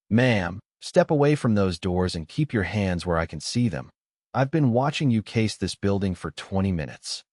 Ma'am, step away from those doors and keep your hands where I can see them. I've been watching you case this building for 20 minutes.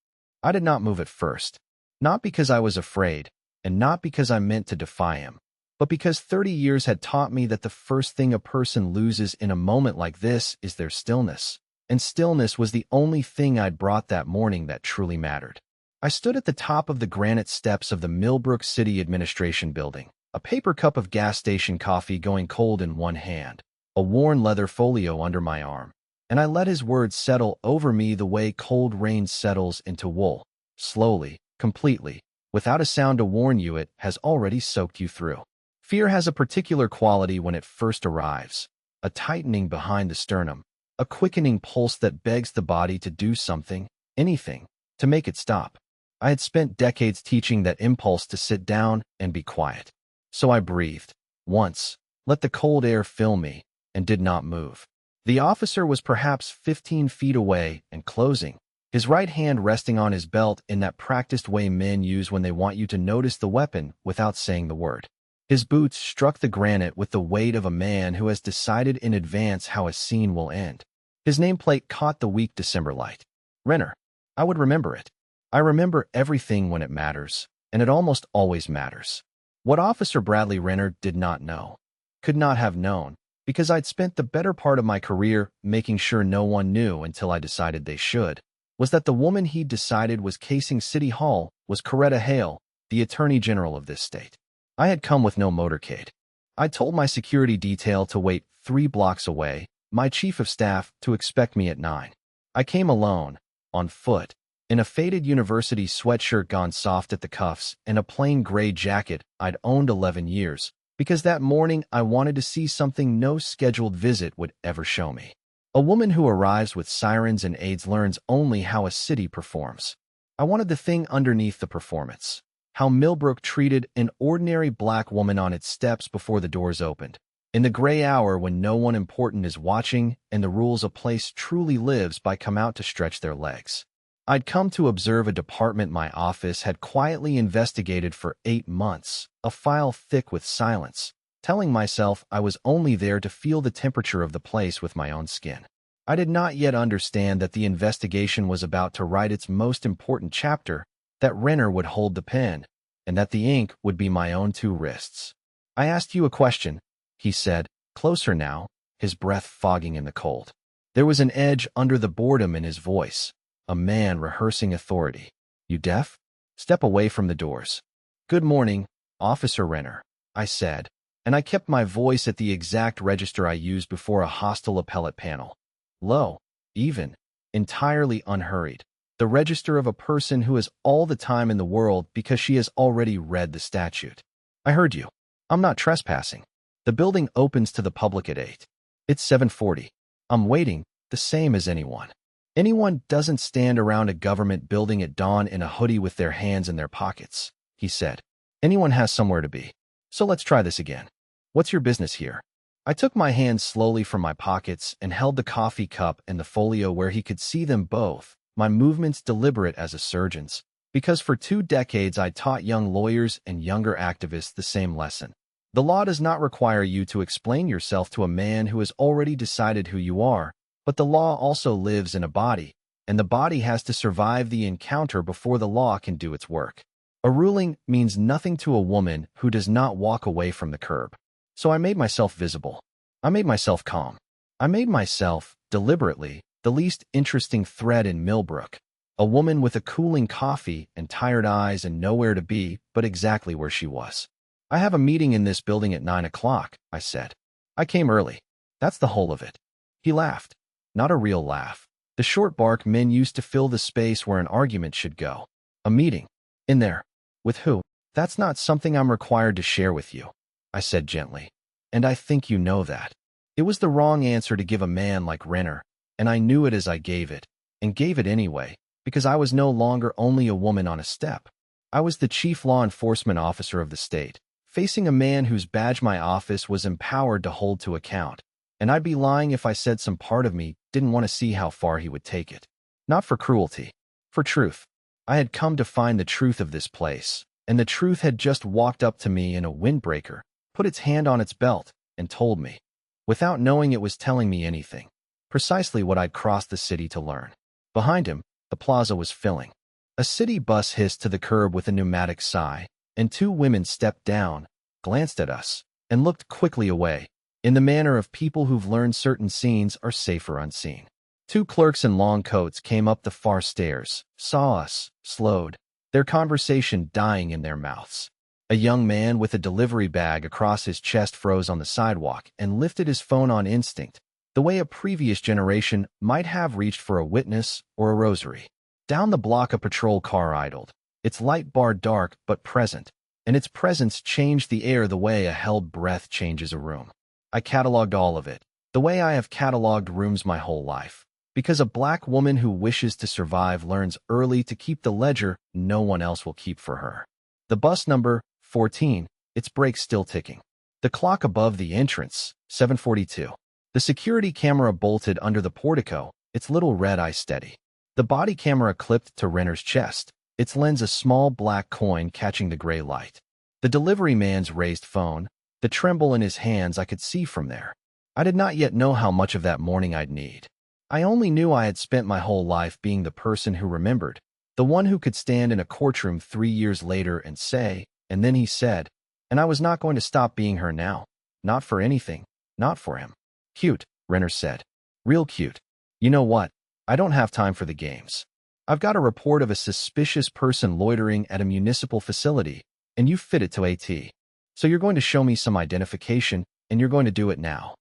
I did not move at first, not because I was afraid, and not because I meant to defy him, but because 30 years had taught me that the first thing a person loses in a moment like this is their stillness. And stillness was the only thing I'd brought that morning that truly mattered. I stood at the top of the granite steps of the Millbrook City Administration Building, a paper cup of gas station coffee going cold in one hand, a worn leather folio under my arm, and I let his words settle over me the way cold rain settles into wool, slowly, completely, without a sound to warn you it has already soaked you through. Fear has a particular quality when it first arrives, a tightening behind the sternum, a quickening pulse that begs the body to do something, anything, to make it stop. I had spent decades teaching that impulse to sit down and be quiet. So I breathed, once, let the cold air fill me, and did not move. The officer was perhaps 15 feet away and closing, his right hand resting on his belt in that practiced way men use when they want you to notice the weapon without saying the word. His boots struck the granite with the weight of a man who has decided in advance how a scene will end. His nameplate caught the weak December light. Renner. I would remember it. I remember everything when it matters, and it almost always matters. What Officer Bradley Renner did not know, could not have known, because I'd spent the better part of my career making sure no one knew until I decided they should, was that the woman he'd decided was casing City Hall was Coretta Hale, the Attorney General of this state. I had come with no motorcade. I told my security detail to wait 3 blocks away, my chief of staff to expect me at 9. I came alone, on foot, in a faded university sweatshirt gone soft at the cuffs and a plain gray jacket I'd owned 11 years, because that morning I wanted to see something no scheduled visit would ever show me. A woman who arrives with sirens and aides learns only how a city performs. I wanted the thing underneath the performance. How Millbrook treated an ordinary black woman on its steps before the doors opened. In the gray hour when no one important is watching and the rules a place truly lives by come out to stretch their legs. I'd come to observe a department my office had quietly investigated for 8 months, a file thick with silence, telling myself I was only there to feel the temperature of the place with my own skin. I did not yet understand that the investigation was about to write its most important chapter, that Renner would hold the pen, and that the ink would be my own 2 wrists. I asked you a question, he said, closer now, his breath fogging in the cold. There was an edge under the boredom in his voice, a man rehearsing authority. You deaf? Step away from the doors. Good morning, Officer Renner, I said, and I kept my voice at the exact register I used before a hostile appellate panel. Low, even, entirely unhurried. The register of a person who has all the time in the world because she has already read the statute. I heard you. I'm not trespassing. The building opens to the public at 8. It's 7:40. I'm waiting, the same as anyone. Anyone doesn't stand around a government building at dawn in a hoodie with their hands in their pockets, he said. Anyone has somewhere to be. So let's try this again. What's your business here? I took my hands slowly from my pockets and held the coffee cup and the folio where he could see them both, my movements deliberate as a surgeon's, because for 2 decades I taught young lawyers and younger activists the same lesson. The law does not require you to explain yourself to a man who has already decided who you are, but the law also lives in a body, and the body has to survive the encounter before the law can do its work. A ruling means nothing to a woman who does not walk away from the curb. So I made myself visible. I made myself calm. I made myself, deliberately, the least interesting thread in Millbrook. A woman with a cooling coffee and tired eyes and nowhere to be but exactly where she was. I have a meeting in this building at 9 o'clock, I said. I came early. That's the whole of it. He laughed. Not a real laugh. The short bark men used to fill the space where an argument should go. A meeting. In there. With who? That's not something I'm required to share with you, I said gently. And I think you know that. It was the wrong answer to give a man like Renner, and I knew it as I gave it, and gave it anyway, because I was no longer only a woman on a step. I was the chief law enforcement officer of the state, facing a man whose badge my office was empowered to hold to account, and I'd be lying if I said some part of me didn't want to see how far he would take it. Not for cruelty, for truth. I had come to find the truth of this place, and the truth had just walked up to me in a windbreaker, put its hand on its belt, and told me, without knowing it was telling me anything, precisely what I'd crossed the city to learn. Behind him, the plaza was filling. A city bus hissed to the curb with a pneumatic sigh, and two women stepped down, glanced at us, and looked quickly away, in the manner of people who've learned certain scenes are safer unseen. Two clerks in long coats came up the far stairs, saw us, slowed, their conversation dying in their mouths. A young man with a delivery bag across his chest froze on the sidewalk and lifted his phone on instinct, the way a previous generation might have reached for a witness or a rosary. Down the block a patrol car idled, its light bar dark but present, and its presence changed the air the way a held breath changes a room. I cataloged all of it, the way I have cataloged rooms my whole life. Because a black woman who wishes to survive learns early to keep the ledger no one else will keep for her. The bus number, 14, its brakes still ticking. The clock above the entrance, 7:42. The security camera bolted under the portico, its little red eye steady. The body camera clipped to Renner's chest, its lens a small black coin catching the gray light. The delivery man's raised phone, the tremble in his hands I could see from there. I did not yet know how much of that morning I'd need. I only knew I had spent my whole life being the person who remembered, the one who could stand in a courtroom 3 years later and say, and then he said, and I was not going to stop being her now. Not for anything, not for him. Cute, Renner said. Real cute. You know what? I don't have time for the games. I've got a report of a suspicious person loitering at a municipal facility, and you fit it to AT. So you're going to show me some identification, and you're going to do it now.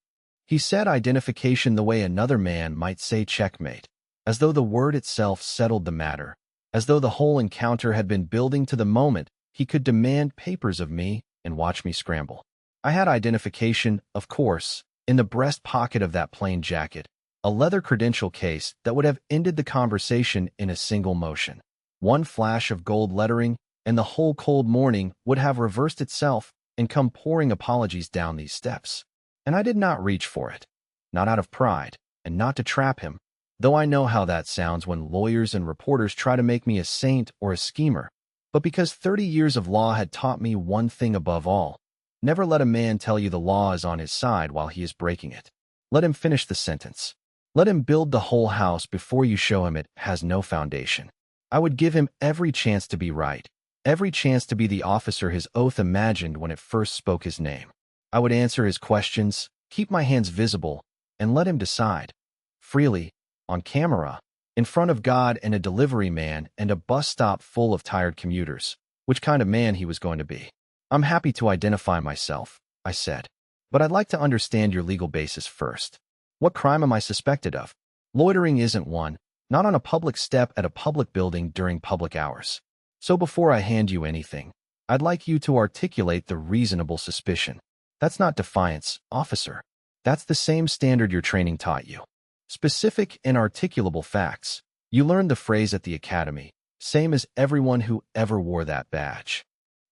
He said identification the way another man might say checkmate, as though the word itself settled the matter, as though the whole encounter had been building to the moment he could demand papers of me and watch me scramble. I had identification, of course, in the breast pocket of that plain jacket, a leather credential case that would have ended the conversation in a single motion. One flash of gold lettering, and the whole cold morning would have reversed itself and come pouring apologies down these steps. And I did not reach for it, not out of pride, and not to trap him, though I know how that sounds when lawyers and reporters try to make me a saint or a schemer, but because 30 years of law had taught me one thing above all: never let a man tell you the law is on his side while he is breaking it. Let him finish the sentence. Let him build the whole house before you show him it has no foundation. I would give him every chance to be right, every chance to be the officer his oath imagined when it first spoke his name. I would answer his questions, keep my hands visible, and let him decide. Freely, on camera, in front of God and a delivery man and a bus stop full of tired commuters, which kind of man he was going to be. I'm happy to identify myself, I said, but I'd like to understand your legal basis first. What crime am I suspected of? Loitering isn't one, not on a public step at a public building during public hours. So before I hand you anything, I'd like you to articulate the reasonable suspicion. That's not defiance, officer. That's the same standard your training taught you. Specific and articulable facts. You learned the phrase at the academy, same as everyone who ever wore that badge.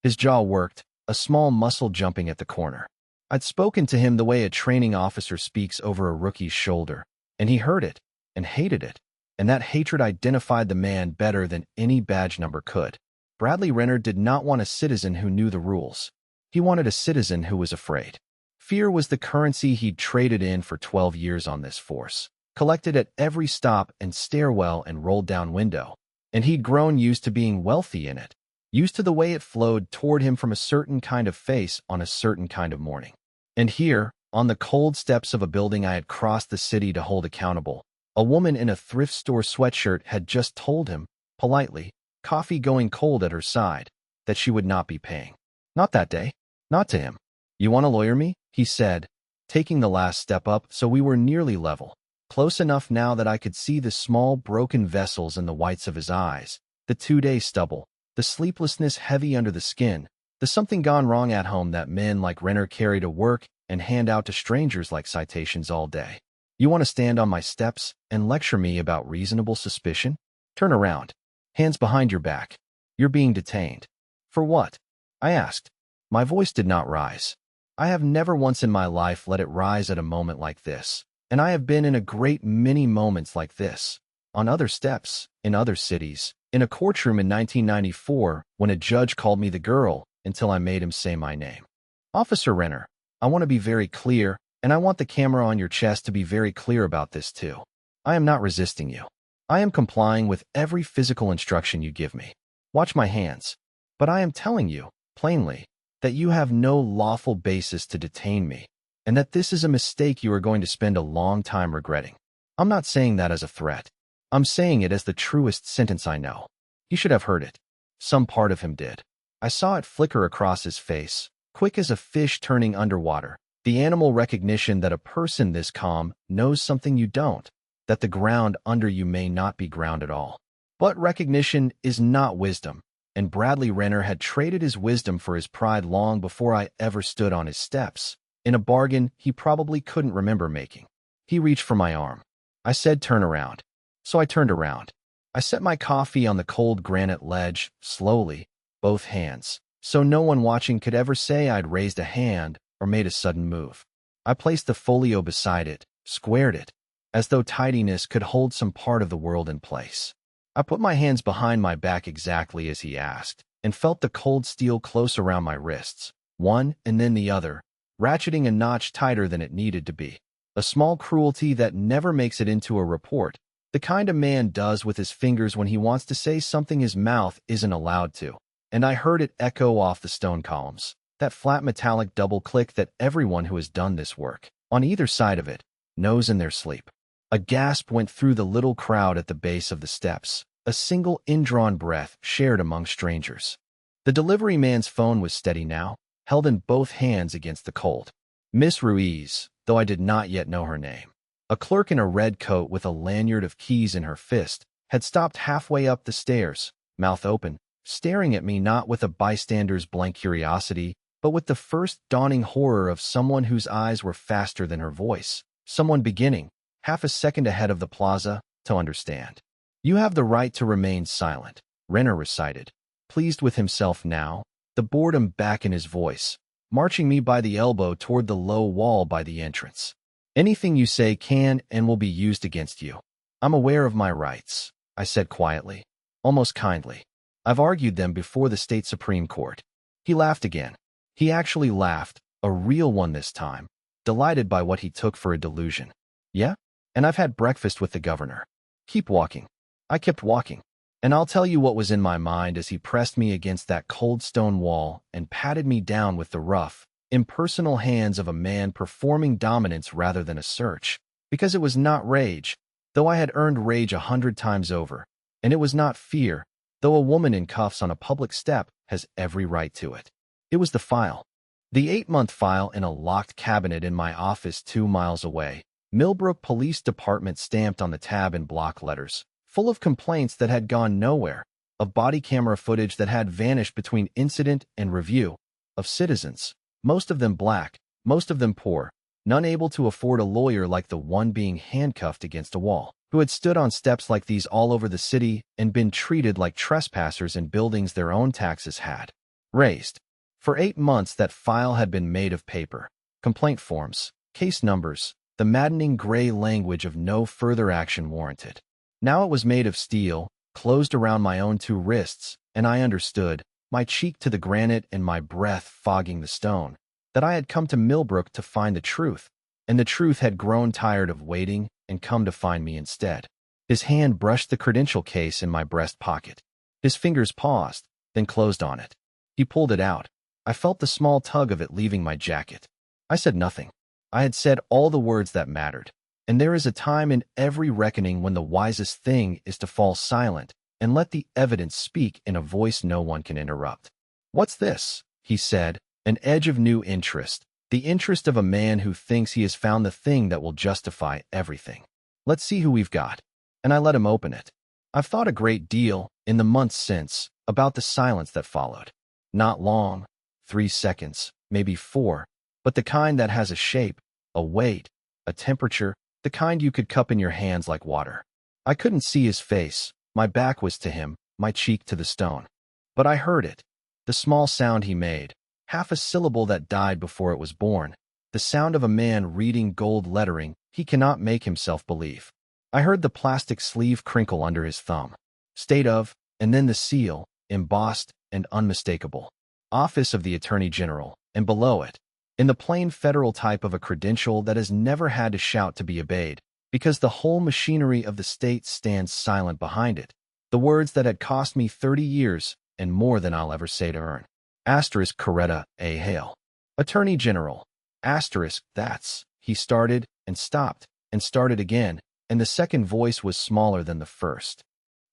His jaw worked, a small muscle jumping at the corner. I'd spoken to him the way a training officer speaks over a rookie's shoulder, and he heard it, and hated it, and that hatred identified the man better than any badge number could. Bradley Renner did not want a citizen who knew the rules. He wanted a citizen who was afraid. Fear was the currency he'd traded in for 12 years on this force, collected at every stop and stairwell and rolled down window, and he'd grown used to being wealthy in it, used to the way it flowed toward him from a certain kind of face on a certain kind of morning. And here, on the cold steps of a building I had crossed the city to hold accountable, a woman in a thrift store sweatshirt had just told him, politely, coffee going cold at her side, that she would not be paying. Not that day. Not to him. You want to lawyer me? He said, taking the last step up so we were nearly level, close enough now that I could see the small broken vessels in the whites of his eyes, the 2-day stubble, the sleeplessness heavy under the skin, the something gone wrong at home that men like Renner carry to work and hand out to strangers like citations all day. You want to stand on my steps and lecture me about reasonable suspicion? Turn around. Hands behind your back. You're being detained. For what? I asked. My voice did not rise. I have never once in my life let it rise at a moment like this, and I have been in a great many moments like this, on other steps, in other cities, in a courtroom in 1994 when a judge called me the girl until I made him say my name. Officer Renner, I want to be very clear, and I want the camera on your chest to be very clear about this too. I am not resisting you. I am complying with every physical instruction you give me. Watch my hands. But I am telling you, plainly, that you have no lawful basis to detain me, and that this is a mistake you are going to spend a long time regretting. I'm not saying that as a threat. I'm saying it as the truest sentence I know. You should have heard it. Some part of him did. I saw it flicker across his face, quick as a fish turning underwater. The animal recognition that a person this calm knows something you don't, that the ground under you may not be ground at all. But recognition is not wisdom, and Bradley Renner had traded his wisdom for his pride long before I ever stood on his steps, in a bargain he probably couldn't remember making. He reached for my arm. I said, "Turn around." So I turned around. I set my coffee on the cold granite ledge, slowly, both hands, so no one watching could ever say I'd raised a hand or made a sudden move. I placed the folio beside it, squared it, as though tidiness could hold some part of the world in place. I put my hands behind my back exactly as he asked, and felt the cold steel close around my wrists, one and then the other, ratcheting a notch tighter than it needed to be. A small cruelty that never makes it into a report, the kind a man does with his fingers when he wants to say something his mouth isn't allowed to. And I heard it echo off the stone columns, that flat metallic double click that everyone who has done this work, on either side of it, knows in their sleep. A gasp went through the little crowd at the base of the steps, a single indrawn breath shared among strangers. The delivery man's phone was steady now, held in both hands against the cold. Miss Ruiz, though I did not yet know her name. A clerk in a red coat with a lanyard of keys in her fist had stopped halfway up the stairs, mouth open, staring at me not with a bystander's blank curiosity, but with the first dawning horror of someone whose eyes were faster than her voice, someone beginning, half a second ahead of the plaza, to understand. "You have the right to remain silent," Renner recited, pleased with himself now, the boredom back in his voice, marching me by the elbow toward the low wall by the entrance. "Anything you say can and will be used against you. I'm aware of my rights," I said quietly, almost kindly. "I've argued them before the state Supreme Court." He laughed again. He actually laughed, a real one this time, delighted by what he took for a delusion. "Yeah? And I've had breakfast with the governor." "Keep walking." I kept walking. And I'll tell you what was in my mind as he pressed me against that cold stone wall and patted me down with the rough, impersonal hands of a man performing dominance rather than a search, because it was not rage, though I had earned rage 100 times over, and it was not fear, though a woman in cuffs on a public step has every right to it. It was the file. The 8-month file in a locked cabinet in my office 2 miles away, Millbrook Police Department stamped on the tab in block letters, full of complaints that had gone nowhere, of body camera footage that had vanished between incident and review, of citizens, most of them black, most of them poor, none able to afford a lawyer like the one being handcuffed against a wall, who had stood on steps like these all over the city and been treated like trespassers in buildings their own taxes had raised. For 8 months that file had been made of paper, complaint forms, case numbers, the maddening gray language of no further action warranted. Now it was made of steel, closed around my own 2 wrists, and I understood, my cheek to the granite and my breath fogging the stone, that I had come to Millbrook to find the truth, and the truth had grown tired of waiting and come to find me instead. His hand brushed the credential case in my breast pocket. His fingers paused, then closed on it. He pulled it out. I felt the small tug of it leaving my jacket. I said nothing. I had said all the words that mattered. And there is a time in every reckoning when the wisest thing is to fall silent and let the evidence speak in a voice no one can interrupt. "What's this?" he said, an edge of new interest, the interest of a man who thinks he has found the thing that will justify everything. "Let's see who we've got." And I let him open it. I've thought a great deal, in the months since, about the silence that followed. Not long, 3 seconds, maybe 4, but the kind that has a shape, a weight, a temperature, the kind you could cup in your hands like water. I couldn't see his face. My back was to him, my cheek to the stone. But I heard it. The small sound he made, half a syllable that died before it was born. The sound of a man reading gold lettering he cannot make himself believe. I heard the plastic sleeve crinkle under his thumb. State of, and then the seal, embossed and unmistakable. Office of the Attorney General, and below it, in the plain federal type of a credential that has never had to shout to be obeyed, because the whole machinery of the state stands silent behind it. The words that had cost me 30 years and more than I'll ever say to earn. Asterisk Coretta A. Hale. Attorney General. Asterisk, that's. He started and started again, and the second voice was smaller than the first.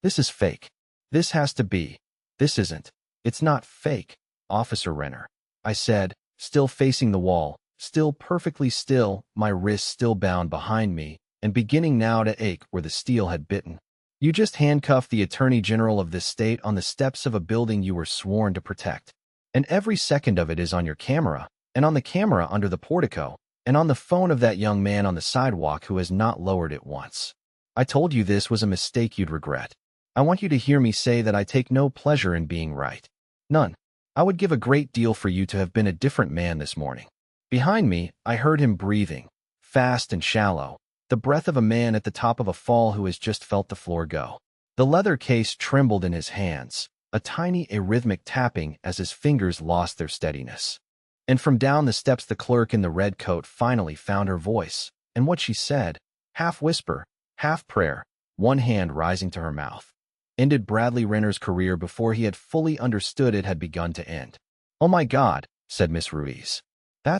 This is fake. This has to be. This isn't. It's not fake, Officer Renner, I said, still facing the wall, still perfectly still, my wrists still bound behind me, and beginning now to ache where the steel had bitten. You just handcuffed the Attorney General of this state on the steps of a building you were sworn to protect. And every second of it is on your camera, and on the camera under the portico, and on the phone of that young man on the sidewalk who has not lowered it once. I told you this was a mistake you'd regret. I want you to hear me say that I take no pleasure in being right. None. I would give a great deal for you to have been a different man this morning. Behind me, I heard him breathing, fast and shallow, the breath of a man at the top of a fall who has just felt the floor go. The leather case trembled in his hands, a tiny arrhythmic tapping as his fingers lost their steadiness. And from down the steps the clerk in the red coat finally found her voice, and what she said, half whisper, half prayer, one hand rising to her mouth, ended Bradley Renner's career before he had fully understood it had begun to end. "Oh my God," said Miss Ruiz. I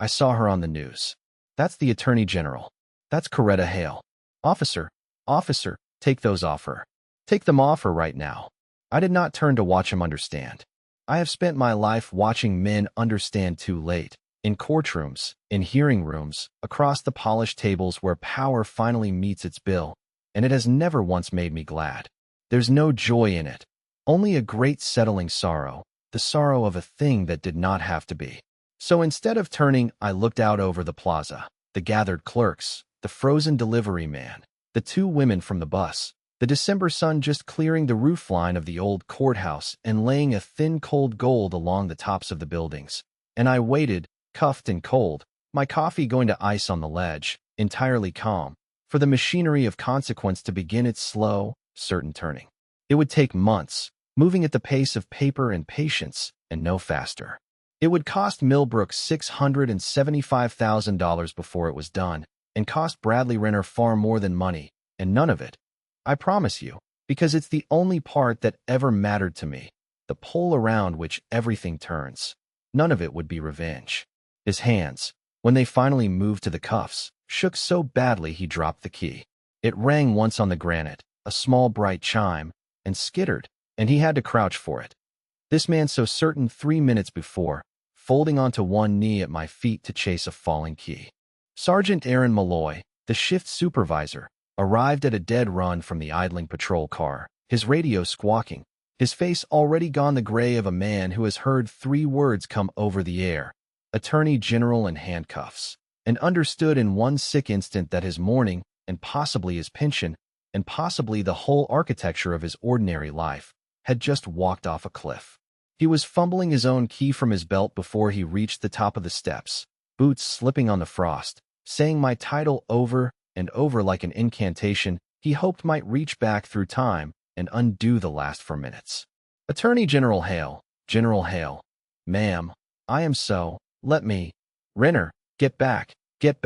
saw her on the news. That's the Attorney General. That's Coretta Hale. Officer, take those off her. Take them off her right now." I did not turn to watch him understand. I have spent my life watching men understand too late, in courtrooms, in hearing rooms, across the polished tables where power finally meets its bill, and it has never once made me glad. There's no joy in it, only a great settling sorrow, the sorrow of a thing that did not have to be. So instead of turning, I looked out over the plaza, the gathered clerks, the frozen delivery man, the two women from the bus, the December sun just clearing the roofline of the old courthouse and laying a thin cold gold along the tops of the buildings. And I waited, cuffed and cold, my coffee going to ice on the ledge, entirely calm, for the machinery of consequence to begin its slow, certain turning. It would take months, moving at the pace of paper and patience, and no faster. It would cost Millbrook $675,000 before it was done, and cost Bradley Renner far more than money, and none of it. I promise you, because it's the only part that ever mattered to me, the pole around which everything turns. None of it would be revenge. His hands, when they finally moved to the cuffs, shook so badly he dropped the key. It rang once on the granite, a small bright chime, and skittered, and he had to crouch for it. This man so certain 3 minutes before, folding onto one knee at my feet to chase a falling key. Sergeant Aaron Malloy, the shift supervisor, arrived at a dead run from the idling patrol car, his radio squawking, his face already gone the gray of a man who has heard 3 words come over the air, Attorney General and handcuffs, and understood in one sick instant that his morning, and possibly his pension, and possibly the whole architecture of his ordinary life, had just walked off a cliff. He was fumbling his own key from his belt before he reached the top of the steps, boots slipping on the frost, saying my title over and over like an incantation he hoped might reach back through time and undo the last 4 minutes. "Attorney General Hale, General Hale. Ma'am, I am so, let me. Renner, get back, get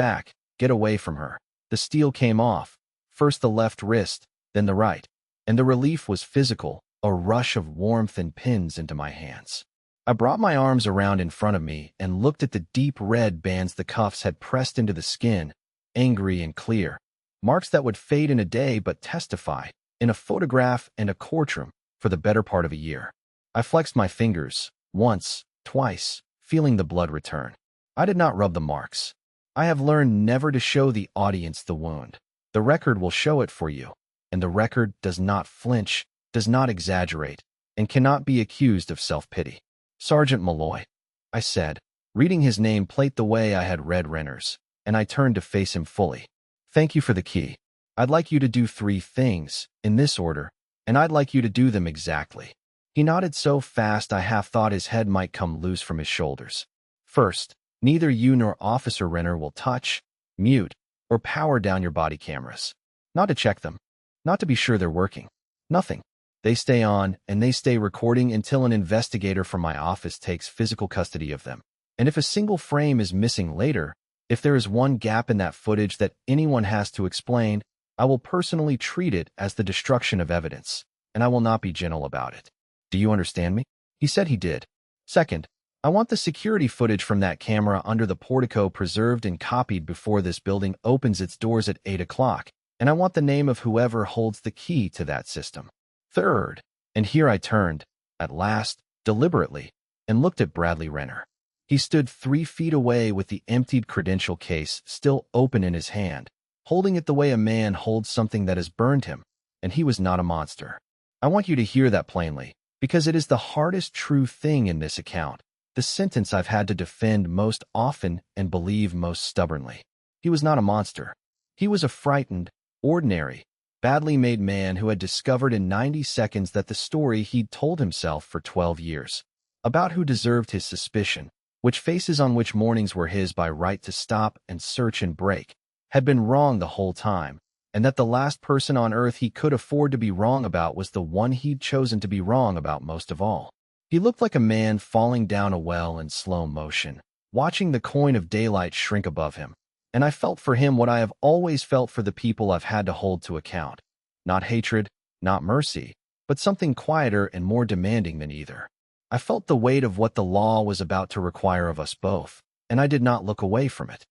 away from her." The steel came off, first the left wrist, then the right, and the relief was physical, a rush of warmth and pins into my hands. I brought my arms around in front of me and looked at the deep red bands the cuffs had pressed into the skin, angry and clear, marks that would fade in a day but testify, in a photograph and a courtroom, for the better part of a year. I flexed my fingers, once, twice, feeling the blood return. I did not rub the marks. I have learned never to show the audience the wound. The record will show it for you, and the record does not flinch, does not exaggerate, and cannot be accused of self-pity. "Sergeant Malloy," I said, reading his name plate the way I had read Renner's, and I turned to face him fully. "Thank you for the key. I'd like you to do 3 things, in this order, and I'd like you to do them exactly." He nodded so fast I half thought his head might come loose from his shoulders. "First, neither you nor Officer Renner will touch, mute, or power down your body cameras. Not to check them, not to be sure they're working. Nothing. They stay on, and they stay recording until an investigator from my office takes physical custody of them. And if a single frame is missing later, if there is one gap in that footage that anyone has to explain, I will personally treat it as the destruction of evidence, and I will not be gentle about it. Do you understand me? He said he did. Second, I want the security footage from that camera under the portico preserved and copied before this building opens its doors at 8 o'clock, and I want the name of whoever holds the key to that system. Third, and here I turned, at last, deliberately, and looked at Bradley Renner. He stood 3 feet away with the emptied credential case still open in his hand, holding it the way a man holds something that has burned him, and he was not a monster. I want you to hear that plainly, because it is the hardest true thing in this account, the sentence I've had to defend most often and believe most stubbornly. He was not a monster. He was a frightened, ordinary, badly made man who had discovered in 90 seconds that the story he'd told himself for 12 years, about who deserved his suspicion, which faces on which mornings were his by right to stop and search and break, had been wrong the whole time, and that the last person on earth he could afford to be wrong about was the one he'd chosen to be wrong about most of all. He looked like a man falling down a well in slow motion, watching the coin of daylight shrink above him, and I felt for him what I have always felt for the people I've had to hold to account. Not hatred, not mercy, but something quieter and more demanding than either. I felt the weight of what the law was about to require of us both, and I did not look away from it.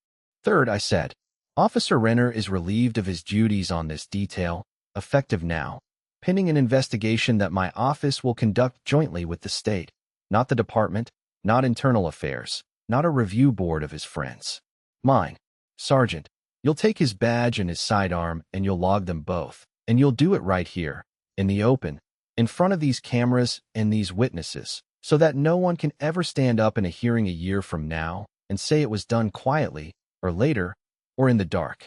Third, I said, Officer Renner is relieved of his duties on this detail, effective now, pending an investigation that my office will conduct jointly with the state, not the department, not internal affairs, not a review board of his friends. Mine. Sergeant, you'll take his badge and his sidearm and you'll log them both, and you'll do it right here, in the open, in front of these cameras and these witnesses, so that no one can ever stand up in a hearing a year from now and say it was done quietly, or later, or in the dark.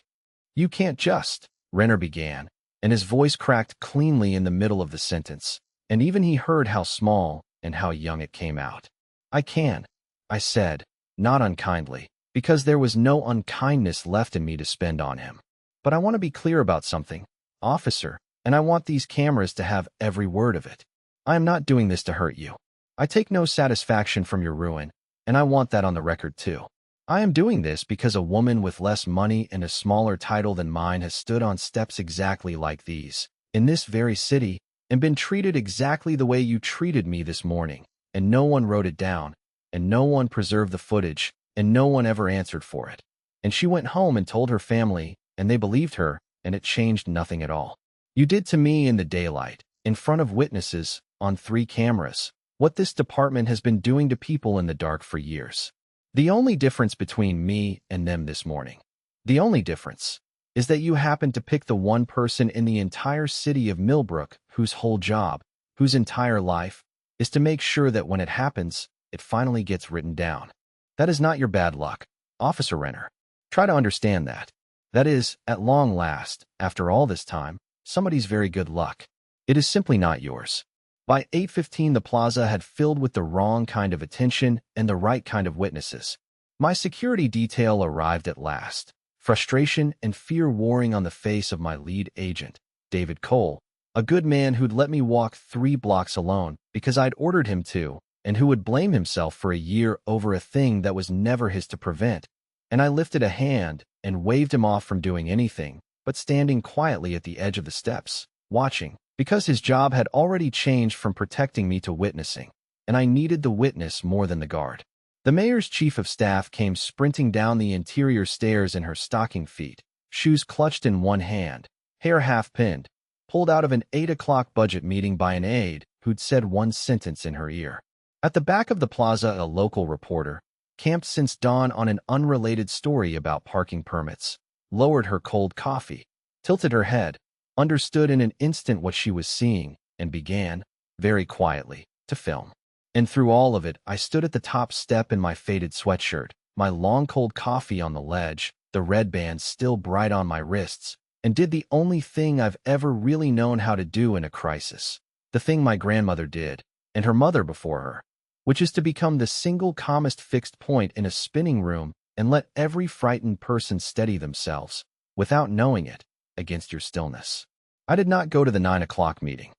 You can't just, Renner began, and his voice cracked cleanly in the middle of the sentence, and even he heard how small and how young it came out. I can, I said, not unkindly, because there was no unkindness left in me to spend on him. But I want to be clear about something, officer, and I want these cameras to have every word of it. I am not doing this to hurt you. I take no satisfaction from your ruin, and I want that on the record too. I am doing this because a woman with less money and a smaller title than mine has stood on steps exactly like these, in this very city, and been treated exactly the way you treated me this morning, and no one wrote it down, and no one preserved the footage, and no one ever answered for it. And she went home and told her family, and they believed her, and it changed nothing at all. You did to me in the daylight, in front of witnesses, on 3 cameras, what this department has been doing to people in the dark for years. The only difference between me and them this morning, the only difference, is that you happened to pick the one person in the entire city of Millbrook whose whole job, whose entire life, is to make sure that when it happens, it finally gets written down. That is not your bad luck, Officer Renner. Try to understand that. That is, at long last, after all this time, somebody's very good luck. It is simply not yours. By 8:15 the plaza had filled with the wrong kind of attention and the right kind of witnesses. My security detail arrived at last, frustration and fear warring on the face of my lead agent, David Cole, a good man who'd let me walk 3 blocks alone because I'd ordered him to, and who would blame himself for a year over a thing that was never his to prevent. And I lifted a hand and waved him off from doing anything, but standing quietly at the edge of the steps, watching, because his job had already changed from protecting me to witnessing, and I needed the witness more than the guard. The mayor's chief of staff came sprinting down the interior stairs in her stocking feet, shoes clutched in one hand, hair half-pinned, pulled out of an 8 o'clock budget meeting by an aide who'd said one sentence in her ear. At the back of the plaza, a local reporter, camped since dawn on an unrelated story about parking permits, lowered her cold coffee, tilted her head, understood in an instant what she was seeing, and began, very quietly, to film. And through all of it, I stood at the top step in my faded sweatshirt, my long cold coffee on the ledge, the red band still bright on my wrists, and did the only thing I've ever really known how to do in a crisis, the thing my grandmother did, and her mother before her, which is to become the single calmest fixed point in a spinning room and let every frightened person steady themselves, without knowing it, against your stillness. I did not go to the 9 o'clock meeting.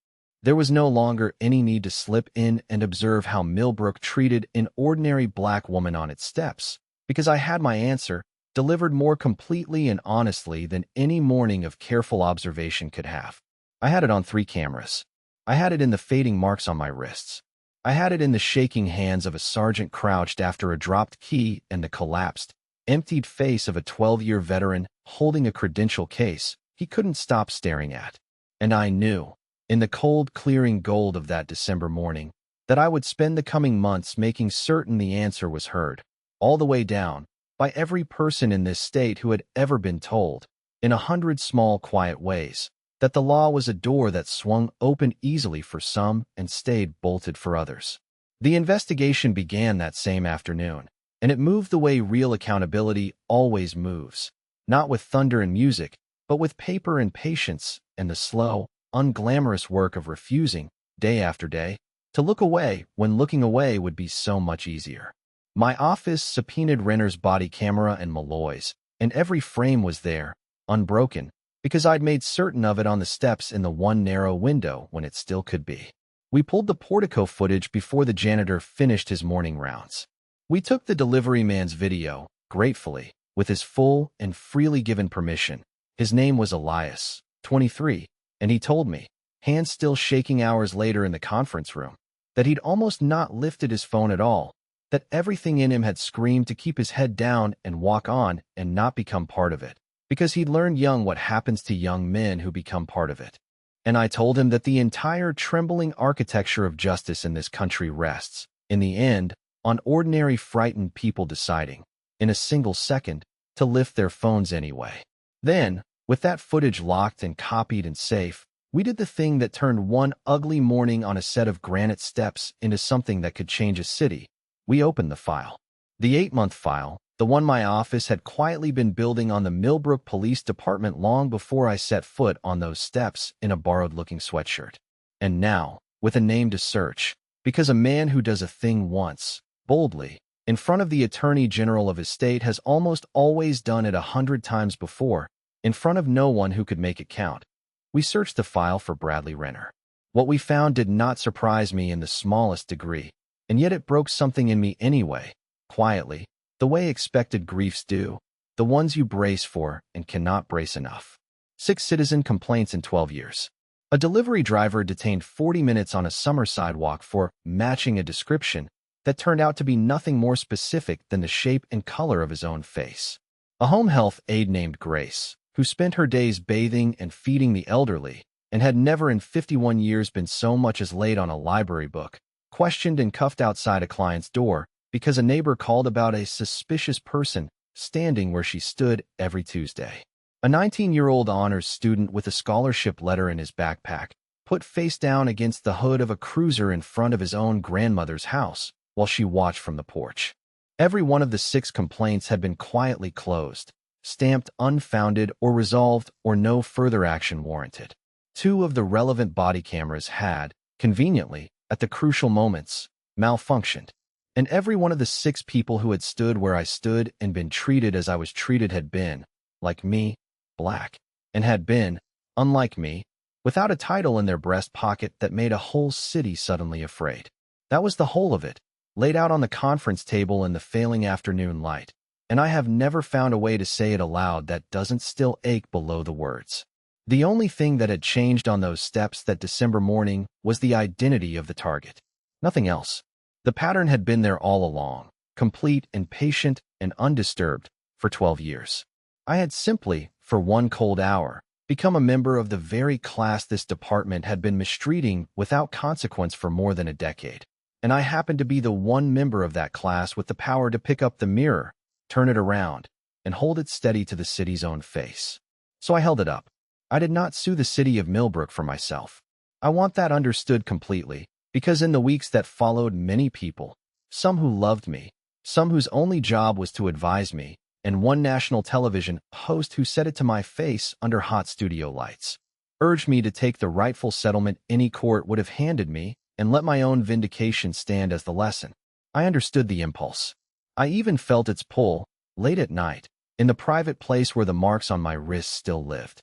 There was no longer any need to slip in and observe how Millbrook treated an ordinary black woman on its steps, because I had my answer, delivered more completely and honestly than any morning of careful observation could have. I had it on 3 cameras. I had it in the fading marks on my wrists. I had it in the shaking hands of a sergeant crouched after a dropped key and the collapsed, emptied face of a 12-year veteran holding a credential case he couldn't stop staring at. And I knew, in the cold, clearing gold of that December morning, that I would spend the coming months making certain the answer was heard, all the way down, by every person in this state who had ever been told, in 100 small, quiet ways, that the law was a door that swung open easily for some and stayed bolted for others. The investigation began that same afternoon, and it moved the way real accountability always moves, not with thunder and music, but with paper and patience and the slow, unglamorous work of refusing, day after day, to look away when looking away would be so much easier. My office subpoenaed Renner's body camera and Malloy's, and every frame was there, unbroken, because I'd made certain of it on the steps in the one narrow window when it still could be. We pulled the portico footage before the janitor finished his morning rounds. We took the delivery man's video, gratefully, with his full and freely given permission. His name was Elias, 23, and he told me, hands still shaking hours later in the conference room, that he'd almost not lifted his phone at all, that everything in him had screamed to keep his head down and walk on and not become part of it, because he'd learned young what happens to young men who become part of it. And I told him that the entire trembling architecture of justice in this country rests, in the end, on ordinary frightened people deciding, in a single second, to lift their phones anyway. Then, with that footage locked and copied and safe, we did the thing that turned one ugly morning on a set of granite steps into something that could change a city. We opened the file. The 8-month file, the one my office had quietly been building on the Millbrook Police Department long before I set foot on those steps in a borrowed-looking sweatshirt. And now, with a name to search, because a man who does a thing once, boldly, in front of the Attorney General of his state has almost always done it 100 times before, in front of no one who could make it count. We searched the file for Bradley Renner. What we found did not surprise me in the smallest degree, and yet it broke something in me anyway, quietly, the way expected griefs do, the ones you brace for and cannot brace enough. 6 citizen complaints in 12 years. A delivery driver detained 40 minutes on a summer sidewalk for matching a description that turned out to be nothing more specific than the shape and color of his own face. A home health aide named Grace, who spent her days bathing and feeding the elderly, and had never in 51 years been so much as laid on a library book, questioned and cuffed outside a client's door because a neighbor called about a suspicious person standing where she stood every Tuesday. A 19-year-old honors student with a scholarship letter in his backpack put face down against the hood of a cruiser in front of his own grandmother's house while she watched from the porch. Every one of the 6 complaints had been quietly closed, stamped unfounded or resolved or no further action warranted. 2 of the relevant body cameras had, conveniently, at the crucial moments, malfunctioned. And every one of the 6 people who had stood where I stood and been treated as I was treated had been, like me, black, and had been, unlike me, without a title in their breast pocket that made a whole city suddenly afraid. That was the whole of it, laid out on the conference table in the failing afternoon light, and I have never found a way to say it aloud that doesn't still ache below the words. The only thing that had changed on those steps that December morning was the identity of the target. Nothing else. The pattern had been there all along, complete and patient and undisturbed, for 12 years. I had simply, for one cold hour, become a member of the very class this department had been mistreating without consequence for more than a decade. And I happened to be the one member of that class with the power to pick up the mirror, turn it around, and hold it steady to the city's own face. So I held it up. I did not sue the city of Millbrook for myself. I want that understood completely, because in the weeks that followed, many people, some who loved me, some whose only job was to advise me, and one national television host who said it to my face under hot studio lights, urged me to take the rightful settlement any court would have handed me and let my own vindication stand as the lesson. I understood the impulse. I even felt its pull, late at night, in the private place where the marks on my wrists still lived.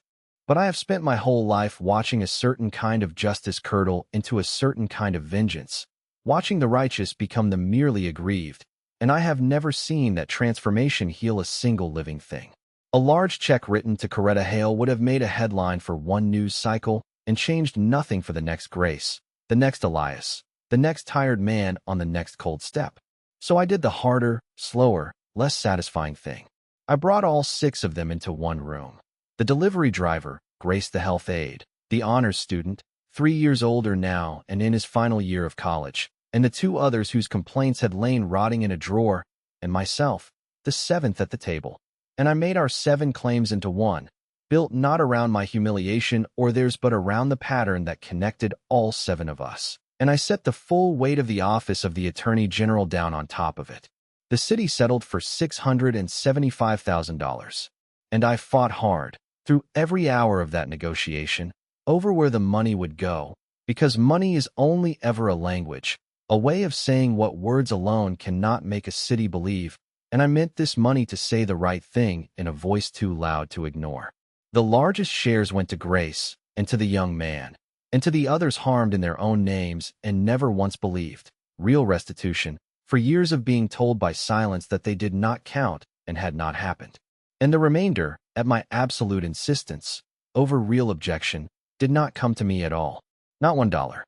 But I have spent my whole life watching a certain kind of justice curdle into a certain kind of vengeance, watching the righteous become the merely aggrieved, and I have never seen that transformation heal a single living thing. A large check written to Coretta Hale would have made a headline for one news cycle and changed nothing for the next Grace, the next Elias, the next tired man on the next cold step. So I did the harder, slower, less satisfying thing. I brought all 6 of them into one room. The delivery driver, Grace the health aide, the honors student, 3 years older now and in his final year of college, and the 2 others whose complaints had lain rotting in a drawer, and myself, the 7th at the table. And I made our 7 claims into one, built not around my humiliation or theirs but around the pattern that connected all 7 of us. And I set the full weight of the office of the Attorney General down on top of it. The city settled for $675,000. And I fought hard, through every hour of that negotiation, over where the money would go, because money is only ever a language, a way of saying what words alone cannot make a city believe, and I meant this money to say the right thing in a voice too loud to ignore. The largest shares went to Grace, and to the young man, and to the others harmed in their own names and never once believed, real restitution, for years of being told by silence that they did not count and had not happened. And the remainder, at my absolute insistence, over real objection, did not come to me at all. Not $1.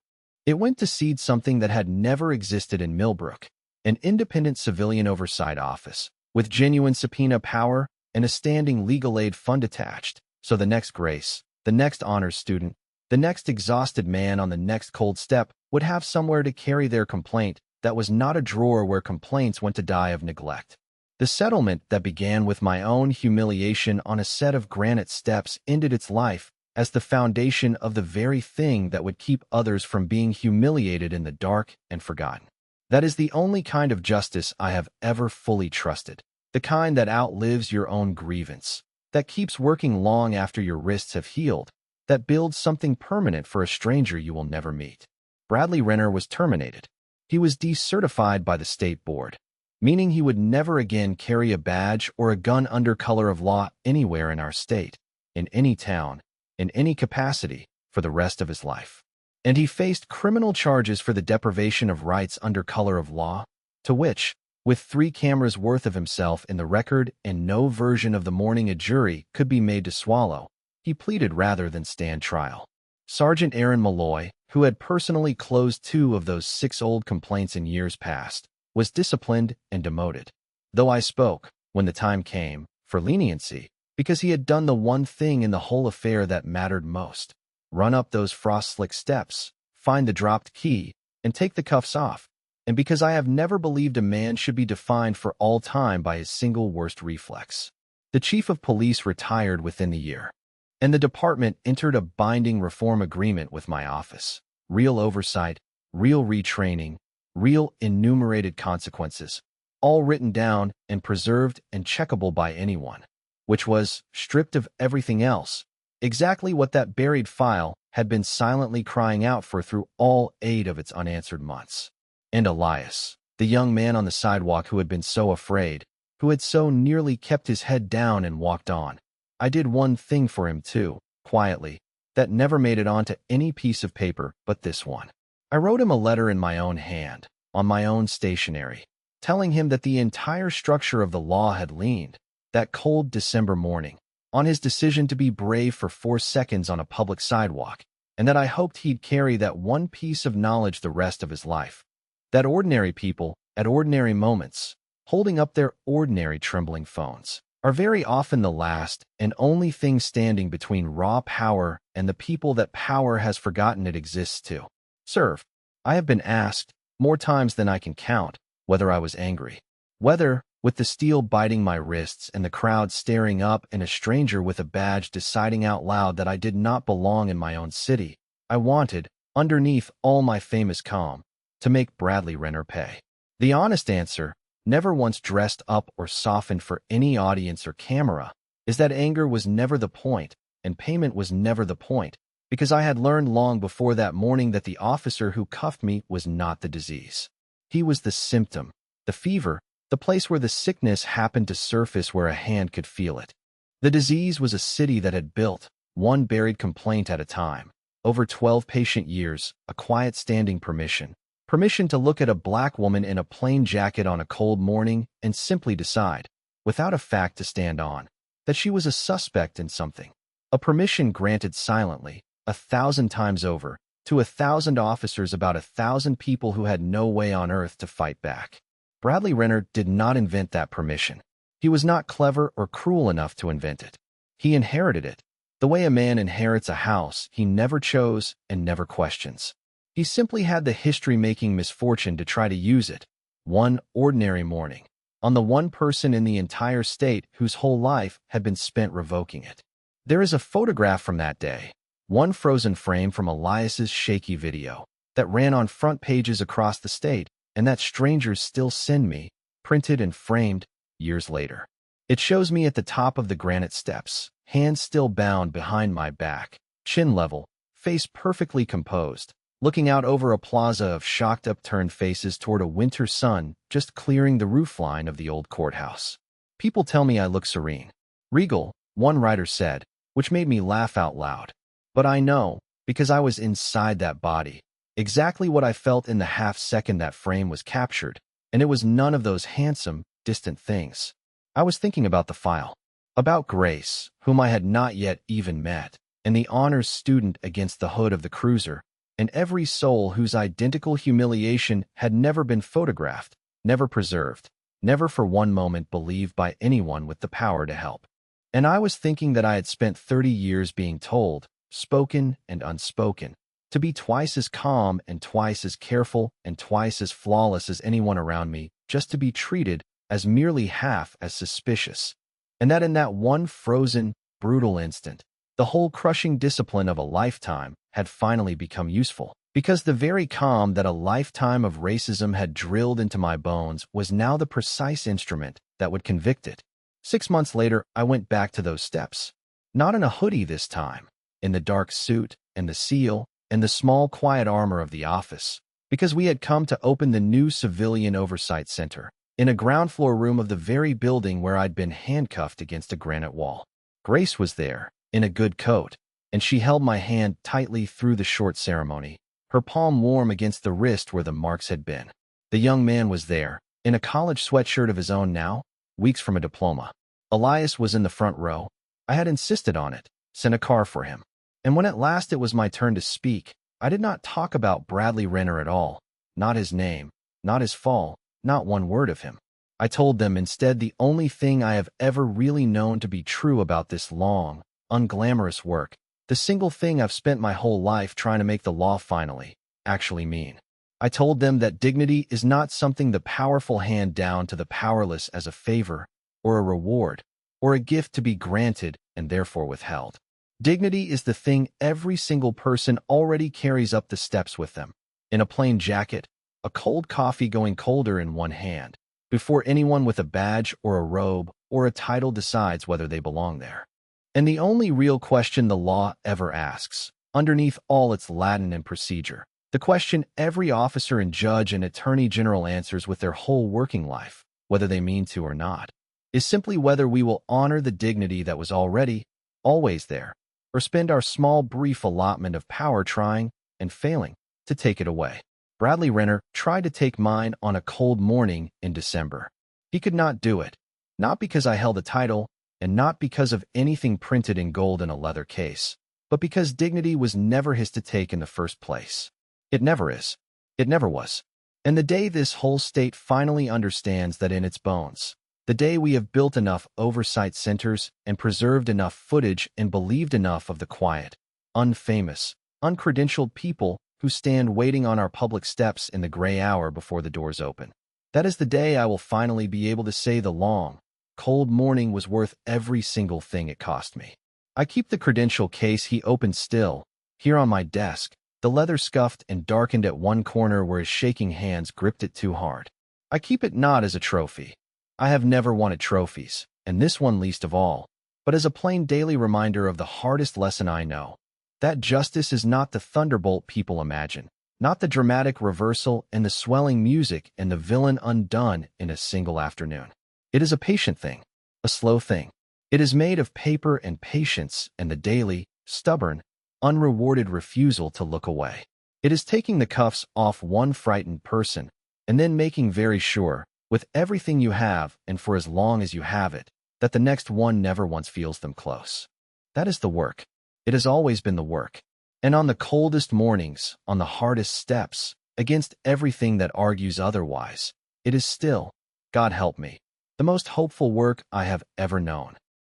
It went to seed something that had never existed in Millbrook, an independent civilian oversight office, with genuine subpoena power and a standing legal aid fund attached, so the next Grace, the next honors student, the next exhausted man on the next cold step would have somewhere to carry their complaint that was not a drawer where complaints went to die of neglect. The settlement that began with my own humiliation on a set of granite steps ended its life as the foundation of the very thing that would keep others from being humiliated in the dark and forgotten. That is the only kind of justice I have ever fully trusted, the kind that outlives your own grievance, that keeps working long after your wrists have healed, that builds something permanent for a stranger you will never meet. Bradley Renner was terminated. He was decertified by the state board, meaning he would never again carry a badge or a gun under color of law anywhere in our state, in any town, in any capacity, for the rest of his life. And he faced criminal charges for the deprivation of rights under color of law, to which, with 3 cameras worth of himself in the record and no version of the morning a jury could be made to swallow, he pleaded rather than stand trial. Sergeant Aaron Malloy, who had personally closed 2 of those 6 old complaints in years past, was disciplined and demoted. Though I spoke, when the time came, for leniency, because he had done the one thing in the whole affair that mattered most: run up those frost-slick steps, find the dropped key, and take the cuffs off, and because I have never believed a man should be defined for all time by his single worst reflex. The chief of police retired within the year, and the department entered a binding reform agreement with my office. Real oversight, real retraining, real enumerated consequences, all written down and preserved and checkable by anyone, which was, stripped of everything else, exactly what that buried file had been silently crying out for through all 8 of its unanswered months. And Elias, the young man on the sidewalk who had been so afraid, who had so nearly kept his head down and walked on. I did one thing for him too, quietly, that never made it onto any piece of paper but this one. I wrote him a letter in my own hand, on my own stationery, telling him that the entire structure of the law had leaned, that cold December morning, on his decision to be brave for 4 seconds on a public sidewalk, and that I hoped he'd carry that one piece of knowledge the rest of his life. That ordinary people, at ordinary moments, holding up their ordinary trembling phones, are very often the last and only thing standing between raw power and the people that power has forgotten it exists to serve. I have been asked, more times than I can count, whether I was angry. Whether, with the steel biting my wrists and the crowd staring up and a stranger with a badge deciding out loud that I did not belong in my own city, I wanted, underneath all my famous calm, to make Bradley Renner pay. The honest answer, never once dressed up or softened for any audience or camera, is that anger was never the point and payment was never the point, because I had learned long before that morning that the officer who cuffed me was not the disease. He was the symptom, the fever, the place where the sickness happened to surface where a hand could feel it. The disease was a city that had built, one buried complaint at a time. Over 12 patient years, a quiet standing permission. Permission to look at a black woman in a plain jacket on a cold morning and simply decide, without a fact to stand on, that she was a suspect in something. A permission granted silently, 1,000 times over, to 1,000 officers about 1,000 people who had no way on earth to fight back. Bradley Renner did not invent that permission. He was not clever or cruel enough to invent it. He inherited it. The way a man inherits a house he never chose and never questions. He simply had the history-making misfortune to try to use it, one ordinary morning, on the one person in the entire state whose whole life had been spent revoking it. There is a photograph from that day, one frozen frame from Elias's shaky video, that ran on front pages across the state, and that strangers still send me, printed and framed, years later. It shows me at the top of the granite steps, hands still bound behind my back, chin level, face perfectly composed, looking out over a plaza of shocked upturned faces toward a winter sun just clearing the roofline of the old courthouse. People tell me I look serene. Regal, one writer said, which made me laugh out loud. But I know, because I was inside that body, exactly what I felt in the half-second that frame was captured, and it was none of those handsome, distant things. I was thinking about the file, about Grace, whom I had not yet even met, and the honors student against the hood of the cruiser, and every soul whose identical humiliation had never been photographed, never preserved, never for one moment believed by anyone with the power to help. And I was thinking that I had spent 30 years being told, spoken and unspoken, to be twice as calm and twice as careful and twice as flawless as anyone around me, just to be treated as merely half as suspicious. And that in that one frozen, brutal instant, the whole crushing discipline of a lifetime had finally become useful, because the very calm that a lifetime of racism had drilled into my bones was now the precise instrument that would convict it. 6 months later, I went back to those steps. Not in a hoodie this time, in the dark suit and the seal and the small quiet armor of the office, because we had come to open the new Civilian Oversight Center, in a ground floor room of the very building where I'd been handcuffed against a granite wall. Grace was there, in a good coat, and she held my hand tightly through the short ceremony, her palm warm against the wrist where the marks had been. The young man was there, in a college sweatshirt of his own now, weeks from a diploma. Elias was in the front row. I had insisted on it, sent a car for him. And when at last it was my turn to speak, I did not talk about Bradley Renner at all, not his name, not his fall, not one word of him. I told them instead the only thing I have ever really known to be true about this long, unglamorous work, the single thing I've spent my whole life trying to make the law finally, actually mean. I told them that dignity is not something the powerful hand down to the powerless as a favor, or a reward, or a gift to be granted and therefore withheld. Dignity is the thing every single person already carries up the steps with them, in a plain jacket, a cold coffee going colder in one hand, before anyone with a badge or a robe or a title decides whether they belong there. And the only real question the law ever asks, underneath all its Latin and procedure, the question every officer and judge and attorney general answers with their whole working life, whether they mean to or not, is simply whether we will honor the dignity that was already, always there, or spend our small brief allotment of power trying, and failing, to take it away. Bradley Renner tried to take mine on a cold morning in December. He could not do it, not because I held a title, and not because of anything printed in gold in a leather case, but because dignity was never his to take in the first place. It never is. It never was. And the day this whole state finally understands that in its bones, the day we have built enough oversight centers and preserved enough footage and believed enough of the quiet, unfamous, uncredentialed people who stand waiting on our public steps in the gray hour before the doors open. That is the day I will finally be able to say the long, cold morning was worth every single thing it cost me. I keep the credential case he opened still, here on my desk, the leather scuffed and darkened at one corner where his shaking hands gripped it too hard. I keep it not as a trophy. I have never wanted trophies, and this one least of all, but as a plain daily reminder of the hardest lesson I know, that justice is not the thunderbolt people imagine, not the dramatic reversal and the swelling music and the villain undone in a single afternoon. It is a patient thing, a slow thing. It is made of paper and patience and the daily, stubborn, unrewarded refusal to look away. It is taking the cuffs off one frightened person and then making very sure, with everything you have and for as long as you have it, that the next one never once feels them close. That is the work. It has always been the work. And on the coldest mornings, on the hardest steps, against everything that argues otherwise, it is still, God help me, the most hopeful work I have ever known.